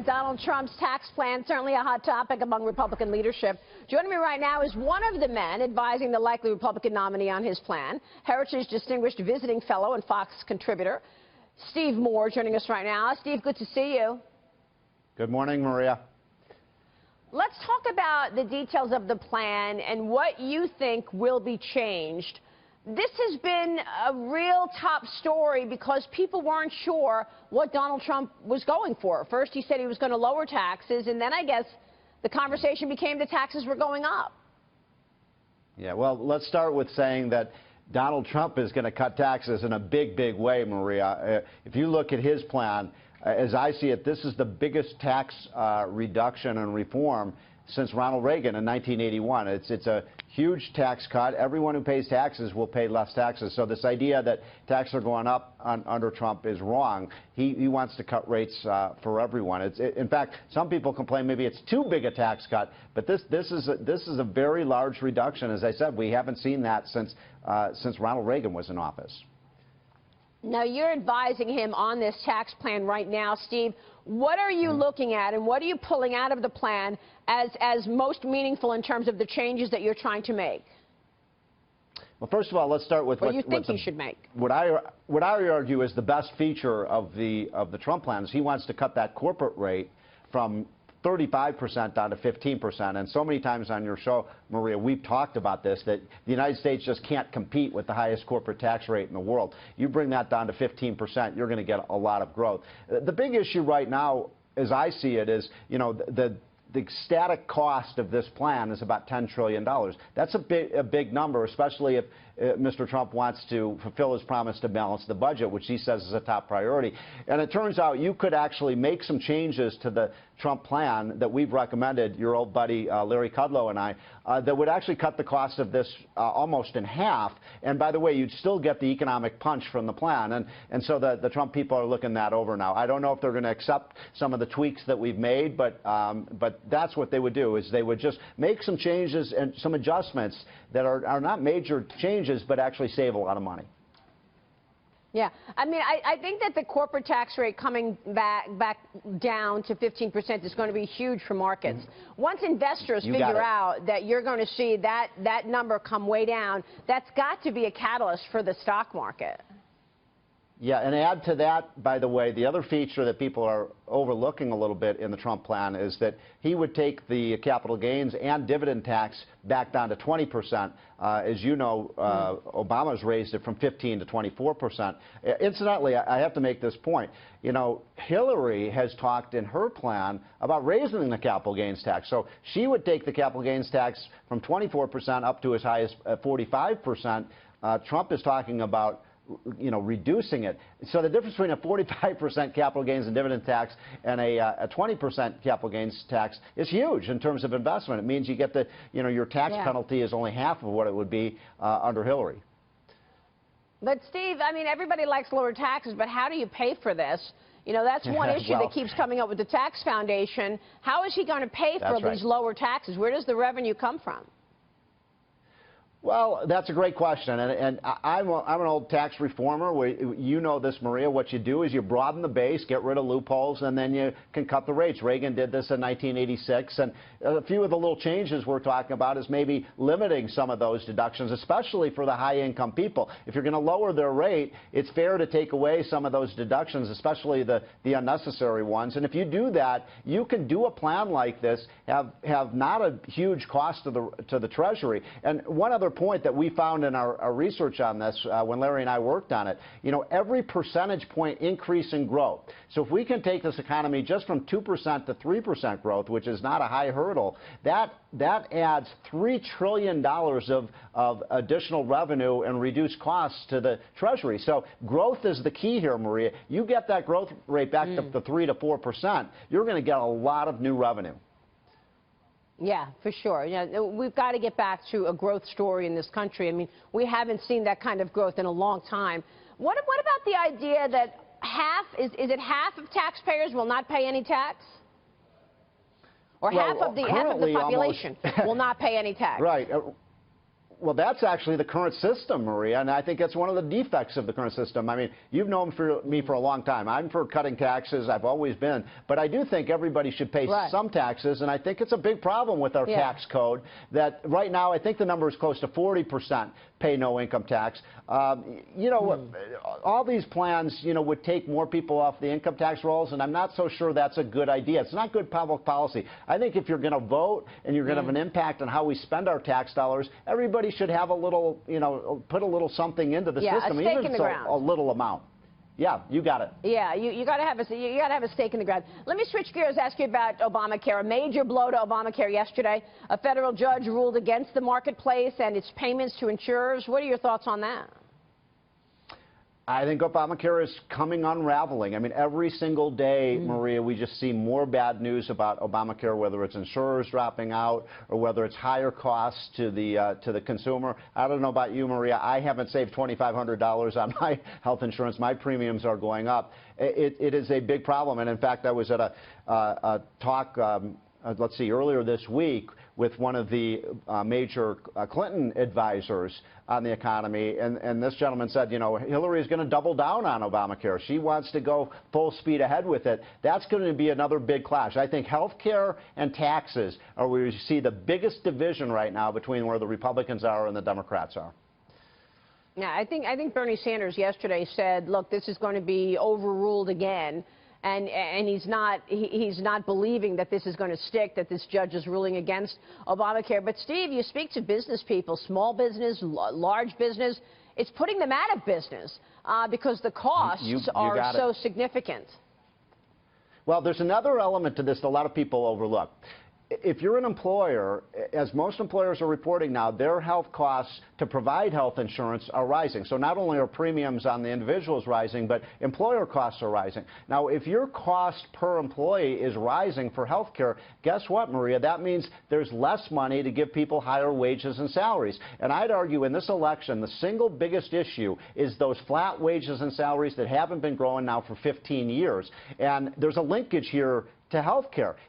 Donald Trump's tax plan, certainly a hot topic among Republican leadership. Joining me right now is one of the men advising the likely Republican nominee on his plan, Heritage Distinguished Visiting Fellow and Fox contributor, Steve Moore, joining us right now. Steve, good to see you. Good morning, Maria. Let's talk about the details of the plan and what you think will be changed. This has been a real top story because people weren't sure what Donald Trump was going for. First, he said he was going to lower taxes, and then I guess the conversation became the taxes were going up. Yeah, well, let's start with saying that Donald Trump is going to cut taxes in a big, big way, Maria. If you look at his plan, as I see it, this is the biggest tax reduction and reform since Ronald Reagan in 1981. It's a huge tax cut. Everyone who pays taxes will pay less taxes. So this idea that taxes are going up under Trump is wrong. He wants to cut rates for everyone. In fact, some people complain maybe it's too big a tax cut, but this is a very large reduction. As I said, we haven't seen that since Ronald Reagan was in office. Now, you're advising him on this tax plan right now, Steve. What are you looking at, and what are you pulling out of the plan as most meaningful in terms of the changes that you're trying to make? Well, first of all, let's start with what you think he should make. What I argue is the best feature of the Trump plan is he wants to cut that corporate rate from 35% down to 15%. And so many times on your show, Maria, we've talked about this, that the United States just can't compete with the highest corporate tax rate in the world. You bring that down to 15%, you're going to get a lot of growth. The big issue right now, as I see it, is, you know, the static cost of this plan is about $10 trillion. That's a big number, especially if Mr. Trump wants to fulfill his promise to balance the budget, which he says is a top priority. And it turns out you could actually make some changes to the Trump plan that we've recommended, your old buddy Larry Kudlow and I, that would actually cut the cost of this almost in half. And by the way, you'd still get the economic punch from the plan. And so the Trump people are looking that over now. I don't know if they're going to accept some of the tweaks that we've made, but that's what they would do, is they would just make some changes and some adjustments that are not major changes, but actually save a lot of money. Yeah, I mean, I think that the corporate tax rate coming back down to 15% is going to be huge for markets. Once investors figure out that you're going to see that number come way down, that's got to be a catalyst for the stock market. Yeah, and add to that, by the way, the other feature that people are overlooking a little bit in the Trump plan is that he would take the capital gains and dividend tax back down to 20%. As you know, Obama's raised it from 15 to 24%. Incidentally, I have to make this point. You know, Hillary has talked in her plan about raising the capital gains tax. So she would take the capital gains tax from 24% up to as high as 45%. Trump is talking about, you know, reducing it. So the difference between a 45% capital gains and dividend tax and a 20% capital gains tax is huge in terms of investment. It means you get the, you know, your tax penalty is only half of what it would be under Hillary. But Steve, I mean, everybody likes lower taxes, but how do you pay for this? You know, that's one issue that keeps coming up with the Tax Foundation. How is he going to pay for these lower taxes? Where does the revenue come from? Well, that's a great question, and I'm an old tax reformer. You know this, Maria. What you do is you broaden the base, get rid of loopholes, and then you can cut the rates. Reagan did this in 1986, and a few of the little changes we're talking about is maybe limiting some of those deductions, especially for the high-income people. If you're going to lower their rate, it's fair to take away some of those deductions, especially the unnecessary ones. And if you do that, you can do a plan like this, have not a huge cost to the Treasury. And one other point that we found in our research on this when Larry and I worked on it, you know, every percentage point increase in growth. So if we can take this economy just from 2% to 3% growth, which is not a high hurdle, that adds $3 trillion of additional revenue and reduced costs to the Treasury. So growth is the key here, Maria. You get that growth rate back to 3 to 4%, you're going to get a lot of new revenue. Yeah, for sure. Yeah, we've got to get back to a growth story in this country. I mean, we haven't seen that kind of growth in a long time. What about the idea that is it half of taxpayers will not pay any tax? Or half of the population will not pay any tax? Right. Well, that's actually the current system, Maria, and I think that's one of the defects of the current system. I mean, you've known me for a long time. I'm for cutting taxes. I've always been. But I do think everybody should pay some taxes, and I think it's a big problem with our tax code that right now I think the number is close to 40% pay no income tax. You know, all these plans, you know, would take more people off the income tax rolls, and I'm not so sure that's a good idea. It's not good public policy. I think if you're going to vote and you're going to have an impact on how we spend our tax dollars, everybody should have a little, you know, put a little something into the system, even if it's a little amount. Yeah, you got it. Yeah, you got to have a stake in the ground. Let me switch gears, ask you about Obamacare. A major blow to Obamacare yesterday. A federal judge ruled against the marketplace and its payments to insurers. What are your thoughts on that? I think Obamacare is coming unraveling. I mean, every single day, Maria, we just see more bad news about Obamacare, whether it's insurers dropping out or whether it's higher costs to the consumer. I don't know about you, Maria. I haven't saved $2,500 on my health insurance. My premiums are going up. It is a big problem. And in fact, I was at a talk, let's see, earlier this week with one of the major Clinton advisors on the economy, and this gentleman said, you know, Hillary is going to double down on Obamacare. She wants to go full speed ahead with it. That's going to be another big clash. I think health care and taxes are where you see the biggest division right now between where the Republicans are and the Democrats are. Yeah, I think Bernie Sanders yesterday said, look, this is going to be overruled again. And he's not believing that this is going to stick, that this judge is ruling against Obamacare. But, Steve, you speak to business people, small business, large business. It's putting them out of business because the costs are so significant. Well, there's another element to this that a lot of people overlook. If you're an employer, as most employers are reporting now, their health costs to provide health insurance are rising. So not only are premiums on the individuals rising, but employer costs are rising. Now, if your cost per employee is rising for health care, guess what, Maria? That means there's less money to give people higher wages and salaries. And I'd argue in this election, the single biggest issue is those flat wages and salaries that haven't been growing now for 15 years. And there's a linkage here to health care.